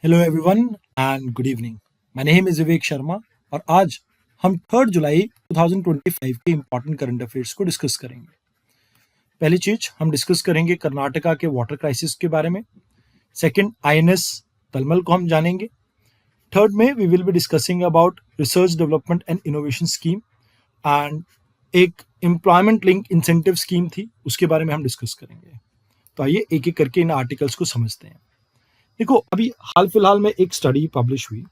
Hello everyone and good evening. My name is Vivek Sharma और आज हम 3 जुलाई 2025 के इम्पॉर्टेंट करंट अफेयर्स को डिस्कस करेंगे। पहली चीज हम डिस्कस करेंगे कर्नाटका के वाटर क्राइसिस के बारे में। सेकंड, आईएनएस तलमल को हम जानेंगे। थर्ड में we will be discussing about research development and innovation scheme and एक एम्प्लॉयमेंट लिंक इंसेंटिव स्कीम थी, उसके बारे में हम डिस्कस करेंगे। तो आइए एक एक करके इन आर्टिकल्स को समझते हैं। देखो, अभी हाल फिलहाल में एक स्टडी पब्लिश हुई।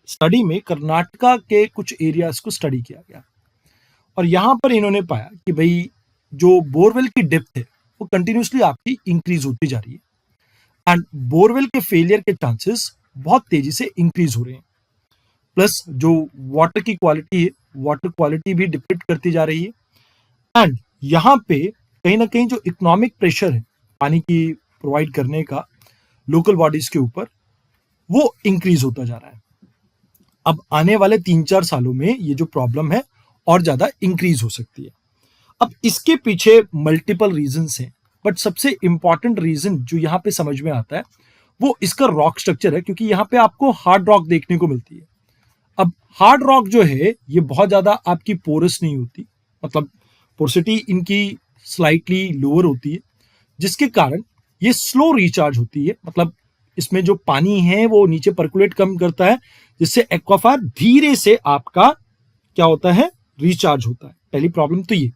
स्टडी में कर्नाटका के कुछ एरियाज को स्टडी किया गया और यहां पर इन्होंने पाया कि भाई जो बोरवेल की डेप्थ है वो कंटिन्यूसली आपकी इंक्रीज होती जा रही है एंड बोरवेल के फेलियर के चांसेस बहुत तेजी से इंक्रीज हो रहे हैं। प्लस जो वाटर की क्वालिटी है, वाटर क्वालिटी भी डिप्लीट करती जा रही है एंड यहाँ पे कहीं ना कहीं जो इकोनॉमिक प्रेशर है पानी की प्रोवाइड करने का लोकल बॉडीज के ऊपर, वो इंक्रीज होता जा रहा है। अब आने वाले 3-4 सालों में ये जो प्रॉब्लम है और ज्यादा इंक्रीज हो सकती है। अब इसके पीछे मल्टीपल रीजंस हैं, बट सबसे इंपॉर्टेंट रीजन जो यहाँ पे समझ में आता है वो इसका रॉक स्ट्रक्चर है, क्योंकि यहाँ पे आपको हार्ड रॉक देखने को मिलती है। अब हार्ड रॉक जो है ये बहुत ज्यादा आपकी पोरस नहीं होती, मतलब पोरसिटी इनकी स्लाइटली लोअर होती है, जिसके कारण ये स्लो रिचार्ज होती है। मतलब इसमें जो पानी है वो नीचे परकुलेट कम करता है, जिससे एक्वाफायर धीरे से आपका क्या होता है, रिचार्ज होता है। पहली प्रॉब्लम तो ये।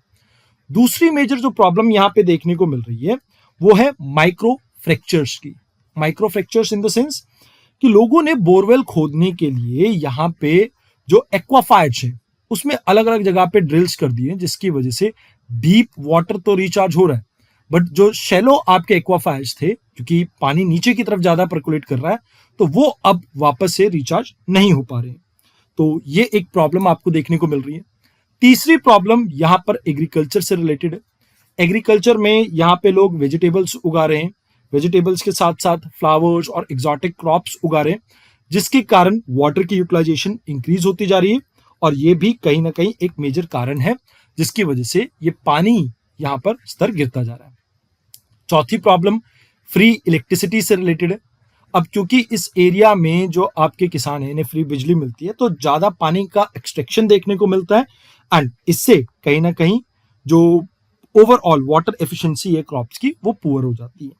दूसरी मेजर जो प्रॉब्लम यहां पे देखने को मिल रही है वो है माइक्रो फ्रैक्चर्स की। Micro fractures in the sense कि लोगों ने बोरवेल खोदने के लिए यहाँ पे जो एक्वाफायर्स है उसमें अलग अलग जगह पे ड्रिल्स कर दिए, जिसकी वजह से डीप वाटर तो रिचार्ज हो रहा है, बट जो शैलो आपके एक्वाफायर्स थे, क्योंकि पानी नीचे की तरफ ज्यादा परकुलेट कर रहा है, तो वो अब वापस से रिचार्ज नहीं हो पा रहे हैं। तो ये एक प्रॉब्लम आपको देखने को मिल रही है। तीसरी प्रॉब्लम यहां पर एग्रीकल्चर से रिलेटेड है। एग्रीकल्चर में यहाँ पे लोग वेजिटेबल्स उगा रहे हैं, वेजिटेबल्स के साथ साथ फ्लावर्स और एक्सोटिक क्रॉप्स उगा रहे हैं, जिसके कारण वाटर की यूटिलाइजेशन इंक्रीज होती जा रही है और ये भी कहीं ना कहीं एक मेजर कारण है जिसकी वजह से ये पानी यहाँ पर स्तर गिरता जा रहा है। चौथी प्रॉब्लम फ्री इलेक्ट्रिसिटी से रिलेटेड है। अब क्योंकि इस एरिया में जो आपके किसान हैं इन्हें फ्री बिजली मिलती है, तो ज्यादा पानी का एक्सट्रैक्शन देखने को मिलता है एंड इससे कहीं ना कहीं जो ओवरऑल वाटर एफिशिएंसी है क्रॉप्स की वो पुअर हो जाती है।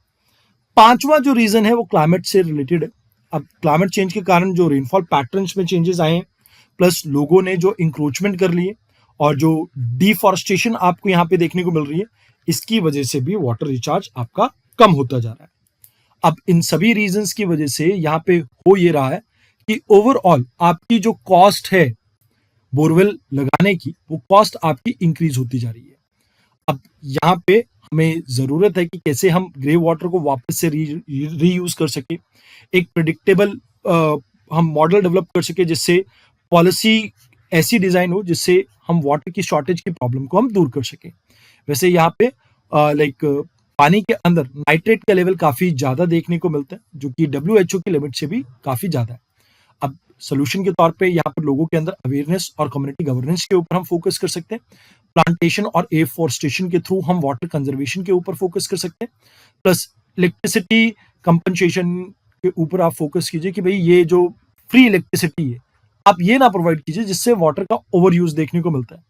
पांचवा जो रीजन है वो क्लाइमेट से रिलेटेड है। अब क्लाइमेट चेंज के कारण जो रेनफॉल पैटर्न्स में चेंजेस आए हैं, प्लस लोगों ने जो इंक्रोचमेंट कर लिए और जो डिफॉरेस्टेशन आपको यहाँ पे देखने को मिल रही है, इसकी वजह से भी वाटर रिचार्ज आपका कम होता जा रहा है। अब इन सभी रीजंस की वजह से यहाँ पे हो ये रहा है कि ओवरऑल आपकी जो कॉस्ट है बोरवेल लगाने की, वो कॉस्ट आपकी इंक्रीज होती जा रही है। अब यहाँ पे हमें जरूरत है कि कैसे हम ग्रे वाटर को वापस से रीयूज कर सके, एक प्रिडिक्टेबल हम मॉडल डेवलप कर सके, जिससे पॉलिसी ऐसी डिजाइन हो जिससे हम वाटर की शॉर्टेज की प्रॉब्लम को हम दूर कर सके। वैसे यहाँ पे लाइक पानी के अंदर नाइट्रेट का लेवल काफी ज्यादा देखने को मिलता है, जो कि डब्ल्यूएचओ की लिमिट से भी काफी ज्यादा है। अब सोल्यूशन के तौर पे यहाँ पर लोगों के अंदर अवेयरनेस और कम्युनिटी गवर्नेंस के ऊपर हम फोकस कर सकते हैं। प्लांटेशन और एफोरेस्टेशन के थ्रू हम वाटर कंजर्वेशन के ऊपर फोकस कर सकते हैं। प्लस इलेक्ट्रिसिटी कंपनसेशन के ऊपर आप फोकस कीजिए कि भाई ये जो फ्री इलेक्ट्रिसिटी है आप ये ना प्रोवाइड कीजिए जिससे वाटर का ओवर यूज देखने को मिलता है।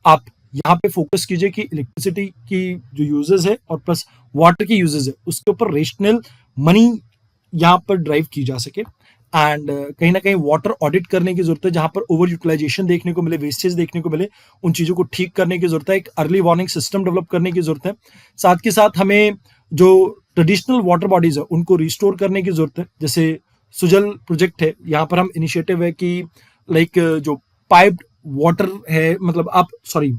आप यहाँ पे फोकस कीजिए कि इलेक्ट्रिसिटी की जो यूजेस है और प्लस वाटर की यूजेस है उसके ऊपर रेशनल मनी यहाँ पर ड्राइव की जा सके एंड कहीं ना कहीं वाटर ऑडिट करने की जरूरत है, जहां पर ओवर यूटिलाइजेशन देखने को मिले, वेस्टेज देखने को मिले, उन चीजों को ठीक करने की जरूरत है। एक अर्ली वार्निंग सिस्टम डेवलप करने की जरूरत है। साथ के साथ हमें जो ट्रेडिशनल वाटर बॉडीज है उनको रिस्टोर करने की जरूरत है। जैसे सुजल प्रोजेक्ट है, यहाँ पर हम इनिशिएटिव है कि लाइक जो पाइप्ड वाटर है, मतलब आप सॉरी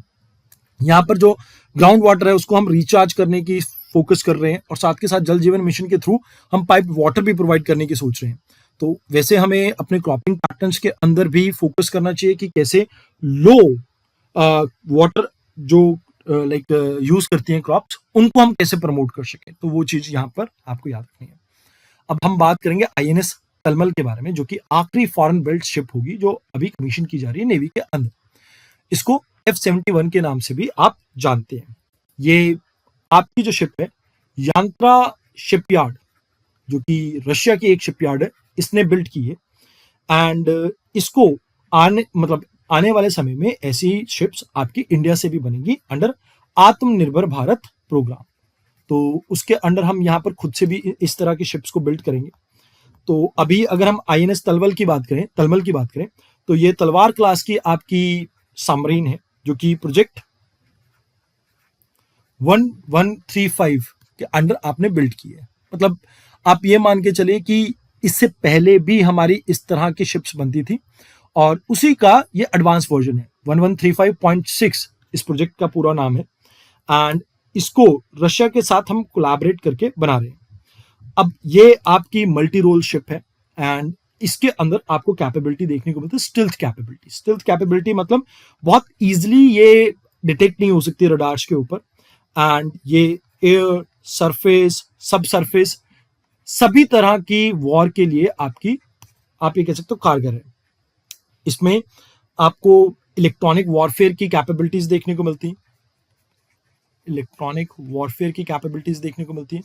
यहाँ पर जो ग्राउंड वाटर है उसको हम रिचार्ज करने की फोकस कर रहे हैं और साथ के साथ जल जीवन मिशन के थ्रू हम पाइप वाटर भी प्रोवाइड करने की सोच रहे हैं। तो वैसे हमें अपने क्रॉपिंग पैटर्न्स के अंदर भी फोकस करना चाहिए कि कैसे लो वाटर जो लाइक यूज करती हैं क्रॉप्स, उनको हम कैसे प्रमोट कर सकें। तो वो चीज यहाँ पर आपको याद रखनी है। अब हम बात करेंगे आईएनएस तलमल के बारे में, जो कि आखिरी फॉरेन बेल्ट शिप होगी जो अभी कमीशन की जा रही है नेवी के अंदर। इसको F-71 के नाम से भी आप जानते हैं। ये आपकी जो शिप है यांत्रा शिपयार्ड जो कि रशिया की एक शिपयार्ड है, इसने बिल्ड की है। एंड इसको आने वाले समय में ऐसी शिप्स आपकी इंडिया से भी बनेंगी अंडर आत्मनिर्भर भारत प्रोग्राम। तो उसके अंडर हम यहाँ पर खुद से भी इस तरह की शिप्स को बिल्ड करेंगे। तो अभी अगर हम आईएनएस तलवल की बात करें, तो ये तलवार क्लास की आपकी सबमरीन है, जो कि प्रोजेक्ट 1135 के अंडर आपने बिल्ड की है। मतलब आप ये मान के चलिए कि इससे पहले भी हमारी इस तरह की शिप्स बनती थी, और उसी का ये एडवांस वर्जन है। 1135.6 इस प्रोजेक्ट का पूरा नाम है, एंड इसको रशिया के साथ हम कोलैबोरेट करके बना रहे हैं। अब ये आपकी मल्टी रोल शिप है, एंड इसके अंदर आपको कैपेबिलिटी देखने को मिलती है, स्टिल्थ कैपेबिलिटी मतलब बहुत इजीली ये डिटेक्ट नहीं हो सकती रडार्स के ऊपर, एंड ये एयर, सरफेस, सब सरफेस सभी तरह की वॉर के लिए आप ये कह सकते हो कारगर है। इसमें आपको इलेक्ट्रॉनिक वॉरफेयर की कैपेबिलिटीज देखने को मिलती है,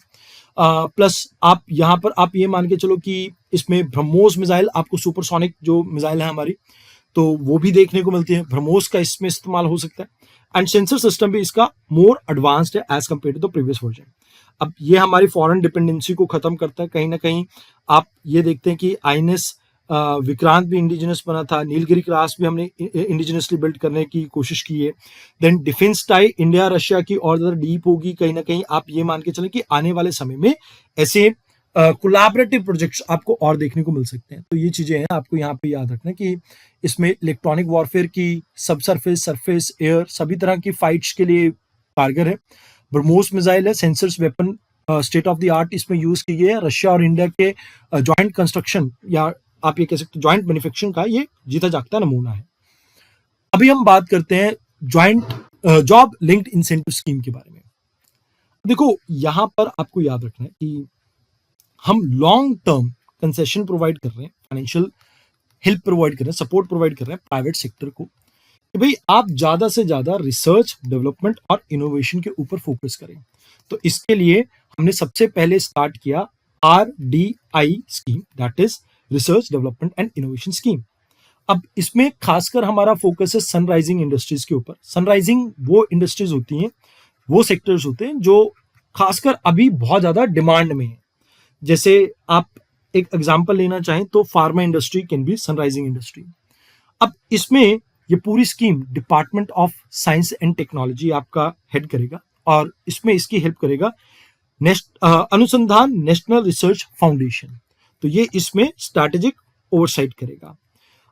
प्लस आप यहाँ पर आप ये मान के चलो कि इसमें ब्रह्मोस मिसाइल, आपको सुपरसोनिक जो मिसाइल है हमारी, तो वो भी देखने को मिलती है। ब्रह्मोस का इसमें इस्तेमाल हो सकता है, एंड सेंसर सिस्टम भी इसका मोर एडवांस्ड है as compare to the previous version. अब ये हमारी फॉरेन डिपेंडेंसी को खत्म करता है कहीं ना कहीं। आप ये देखते हैं कि आईएनएस विक्रांत भी इंडिजिनस बना था, नीलगिरी क्लास भी हमने इंडिजिनसली बिल्ड करने की कोशिश की है। Then defence tie India Russia की और ज्यादा डीप होगी कहीं ना कहीं। आप ये मान के चलें कि आने वाले समय में ऐसे कोलैबोरेटिव प्रोजेक्ट्स आपको और देखने को मिल सकते हैं। तो ये चीजें हैं, आपको यहाँ पे याद रखना कि इसमें इलेक्ट्रॉनिक वॉरफेयर की, सब सरफेस, एयर, सभी तरह की फाइट्स के लिए कारगर है। ब्रह्मोस मिसाइल है, sensors weapon state of the art इसमें यूज की गई है। रशिया और इंडिया के जॉइंट कंस्ट्रक्शन या आप ये कह सकते हो जॉइंट मैन्युफैक्चरिंग का ये जीता जागता नमूना है। अभी हम बात करते हैं joint job linked incentive scheme के बारे में। देखो यहां पर आपको याद रखना है कि हम लॉन्ग टर्म कंसेशन प्रोवाइड कर रहे हैं, फाइनेंशियल हेल्प प्रोवाइड कर रहे हैं, सपोर्ट प्रोवाइड कर रहे हैं प्राइवेट सेक्टर को कि भाई आप ज्यादा से ज्यादा रिसर्च, डेवलपमेंट और इनोवेशन के ऊपर फोकस करें। तो इसके लिए हमने सबसे पहले स्टार्ट किया RDI scheme, that is research, development and innovation scheme. अब इसमें खासकर हमारा फोकस है सनराइजिंग इंडस्ट्रीज के ऊपर। सनराइजिंग वो इंडस्ट्रीज होती हैं, वो सेक्टर्स होते हैं जो खासकर अभी बहुत ज्यादा डिमांड में है। जैसे आप एक एग्जांपल लेना चाहें तो pharma industry can be sunrising industry. अब इसमें ये पूरी scheme department of science and technology आपका हेड करेगा, और इसमें इसकी हेल्प करेगा अनुसंधान नेशनल रिसर्च फाउंडेशन। तो ये इसमें स्ट्रैटेजिक ओवरसाइट करेगा।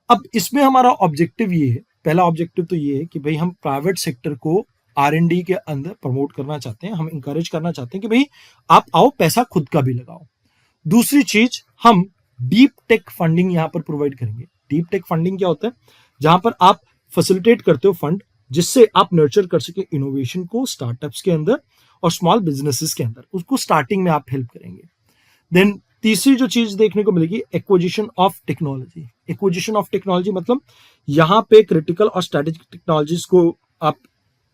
अब इसमें हमारा ऑब्जेक्टिव ये है, पहला ऑब्जेक्टिव तो ये है कि भाई हम प्राइवेट सेक्टर को R&D के अंदर प्रमोट करना चाहते हैं, हम इंकरेज करना चाहते हैं कि भाई आप आओ, पैसा खुद का भी लगाओ। दूसरी चीज, हम डीप टेक फंडिंग यहाँ पर प्रोवाइड करेंगे। डीप टेक फंडिंग क्या होता है? जहां पर आप फैसिलिटेट करते हो फंड, जिससे आप नर्चर कर सके इनोवेशन को स्टार्टअप्स के अंदर और स्मॉल बिजनेसेस के अंदर, उसको स्टार्टिंग में आप हेल्प करेंगे। देन तीसरी जो चीज देखने को मिलेगी, acquisition of technology. Acquisition of technology मतलब यहाँ पे क्रिटिकल और स्ट्रेटेजिक टेक्नोलॉजीज को आप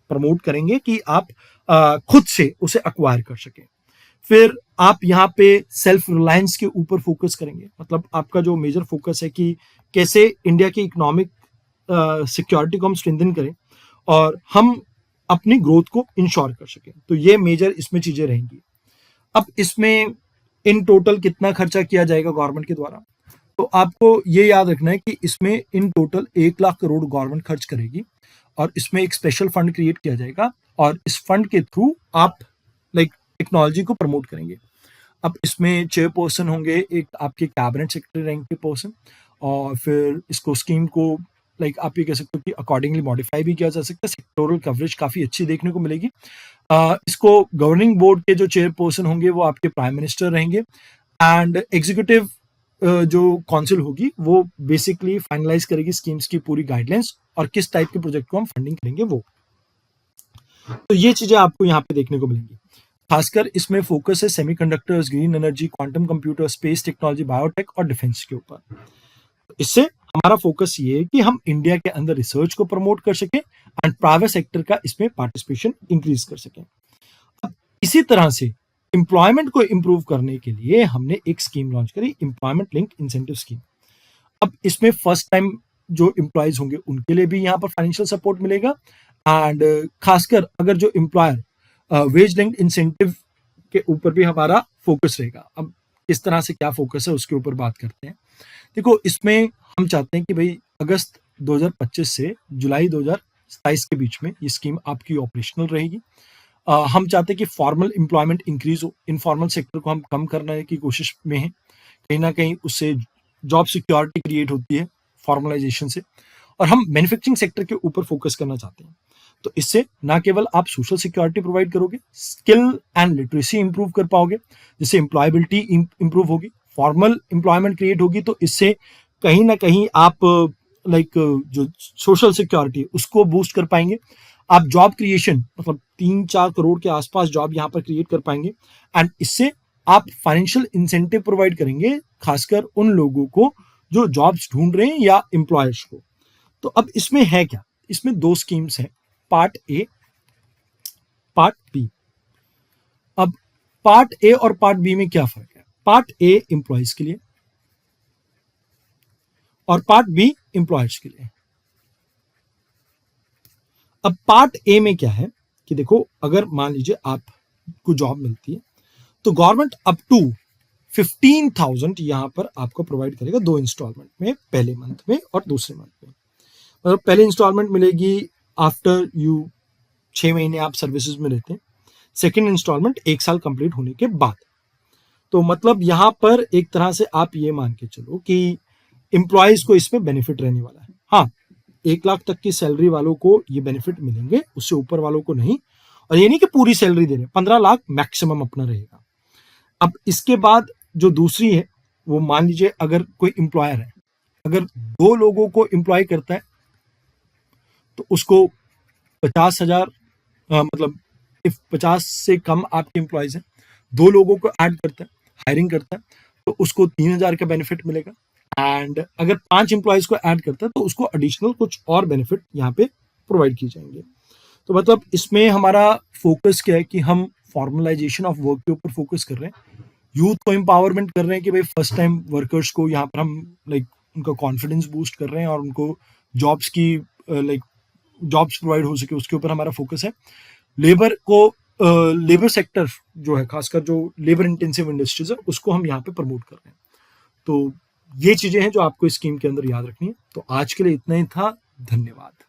प्रमोट करेंगे कि आप खुद से उसे एक्वायर कर सके। फिर आप यहाँ पे सेल्फ रिलायंस के ऊपर फोकस करेंगे, मतलब आपका जो मेजर फोकस है कि कैसे इंडिया की इकोनॉमिक सिक्योरिटी को हम स्ट्रेंथन करें और हम अपनी ग्रोथ को इंश्योर कर सकें। तो ये मेजर इसमें चीजें रहेंगी। अब इसमें इन टोटल कितना खर्चा किया जाएगा गवर्नमेंट के द्वारा, तो आपको ये याद रखना है कि इसमें in total 1 lakh crore government खर्च करेगी, और इसमें एक स्पेशल फंड क्रिएट किया जाएगा, और इस फंड के थ्रू आप टेक्नोलॉजी को प्रमोट करेंगे। अब इसमें चेयरपर्सन होंगे, एक आपके कैबिनेट सेक्रेटरी रैंक के पर्सन, और फिर इसको स्कीम को आप ये कह सकते हो कि अकॉर्डिंगली मॉडिफाई भी किया जा सकता है। सेक्टोरल कवरेज काफी अच्छी देखने को मिलेगी। इसको गवर्निंग बोर्ड के जो चेयरपर्सन होंगे वो आपके प्राइम मिनिस्टर रहेंगे, एंड एग्जीक्यूटिव जो काउंसिल होगी वो बेसिकली फाइनलाइज करेगी स्कीम्स की पूरी गाइडलाइंस और किस टाइप के प्रोजेक्ट को हम फंडिंग करेंगे वो। तो ये चीजें आपको यहाँ पे देखने को मिलेंगी। खासकर इसमें फोकस है semiconductors, green energy, quantum computer, space technology, biotech और डिफेंस के ऊपर। इससे हमारा फोकस ये है कि हम इंडिया के अंदर रिसर्च को प्रमोट कर सकें एंड प्राइवेट सेक्टर का इसमें पार्टिसिपेशन इंक्रीज कर सकें। अब इसी तरह से एम्प्लॉयमेंट को इंप्रूव करने के लिए हमने एक स्कीम लॉन्च करी, एम्प्लॉयमेंट लिंक इंसेंटिव स्कीम। अब इसमें फर्स्ट टाइम जो एम्प्लॉयज होंगे उनके लिए भी यहाँ पर फाइनेंशियल सपोर्ट मिलेगा, एंड खासकर अगर जो एम्प्लॉयर वेज लिंक्ड इंसेंटिव के ऊपर भी हमारा फोकस रहेगा। अब किस तरह से क्या फोकस है उसके ऊपर बात करते हैं। देखो, इसमें हम चाहते हैं कि भाई अगस्त 2025 से जुलाई 2027 के बीच में ये स्कीम आपकी ऑपरेशनल रहेगी। हम चाहते हैं कि फॉर्मल एम्प्लॉयमेंट इंक्रीज हो, इनफॉर्मल सेक्टर को हम कम करने की कोशिश में हैं। कहीं ना कहीं उससे जॉब सिक्योरिटी क्रिएट होती है फॉर्मलाइजेशन से, और हम मैन्युफैक्चरिंग सेक्टर के ऊपर फोकस करना चाहते हैं। तो इससे ना केवल आप सोशल सिक्योरिटी प्रोवाइड करोगे, स्किल एंड लिटरेसी इंप्रूव कर पाओगे, जिससे एम्प्लॉयबिलिटी इंप्रूव होगी, फॉर्मल एम्प्लॉयमेंट क्रिएट होगी। तो इससे कहीं ना कहीं आप जो सोशल सिक्योरिटी उसको बूस्ट कर पाएंगे। आप जॉब क्रिएशन मतलब 3-4 करोड़ के आसपास जॉब यहाँ पर क्रिएट कर पाएंगे, एंड इससे आप फाइनेंशियल इंसेंटिव प्रोवाइड करेंगे खासकर उन लोगों को जो जॉब्स ढूंढ रहे हैं या एम्प्लॉयर्स को। तो अब इसमें है क्या, इसमें 2 स्कीम्स हैं, पार्ट ए, पार्ट बी। अब पार्ट ए और पार्ट बी में क्या फर्क है? पार्ट ए एम्प्लॉयज के लिए और पार्ट बी एम्प्लॉयर्स के लिए। अब पार्ट ए में क्या है कि देखो, अगर मान लीजिए आपको जॉब मिलती है तो गवर्नमेंट अप टू 15,000 यहां पर आपको प्रोवाइड करेगा 2 इंस्टॉलमेंट में, पहले मंथ में और दूसरे मंथ में। मतलब पहले इंस्टॉलमेंट मिलेगी आफ्टर यू 6 महीने आप सर्विसेज में रहते हैं, सेकेंड इंस्टॉलमेंट 1 साल कंप्लीट होने के बाद। तो मतलब यहां पर एक तरह से आप ये मान के चलो कि एम्प्लॉयज को इसमें बेनिफिट रहने वाला है। हाँ, 1 लाख तक की सैलरी वालों को ये बेनिफिट मिलेंगे, उससे ऊपर वालों को नहीं। और ये नहीं कि पूरी सैलरी दे रहे, 15 लाख मैक्सिमम अपना रहेगा। अब इसके बाद जो दूसरी है वो, मान लीजिए अगर कोई एम्प्लॉयर है, अगर 2 लोगों को एम्प्लॉय करता है तो उसको 50,000 मतलब इफ 50 से कम आपके एम्प्लॉयज हैं, 2 लोगों को ऐड करता है, हायरिंग करता है, तो उसको 3,000 का बेनिफिट मिलेगा। एंड अगर 5 एम्प्लॉयज को ऐड करता है तो उसको एडिशनल कुछ और बेनिफिट यहाँ पे प्रोवाइड किए जाएंगे। तो मतलब इसमें हमारा फोकस क्या है कि हम फॉर्मलाइजेशन ऑफ वर्क के ऊपर फोकस कर रहे हैं, यूथ को एम्पावरमेंट कर रहे हैं कि भाई फर्स्ट टाइम वर्कर्स को यहाँ पर हम उनका कॉन्फिडेंस बूस्ट कर रहे हैं और उनको जॉब्स की जॉब्स प्रोवाइड हो सके, उसके ऊपर हमारा फोकस है। लेबर को लेबर सेक्टर जो है, खासकर जो लेबर इंटेंसिव इंडस्ट्रीज है, उसको हम यहाँ पे प्रमोट कर रहे हैं। तो ये चीजें हैं जो आपको इस स्कीम के अंदर याद रखनी है। तो आज के लिए इतना ही था, धन्यवाद।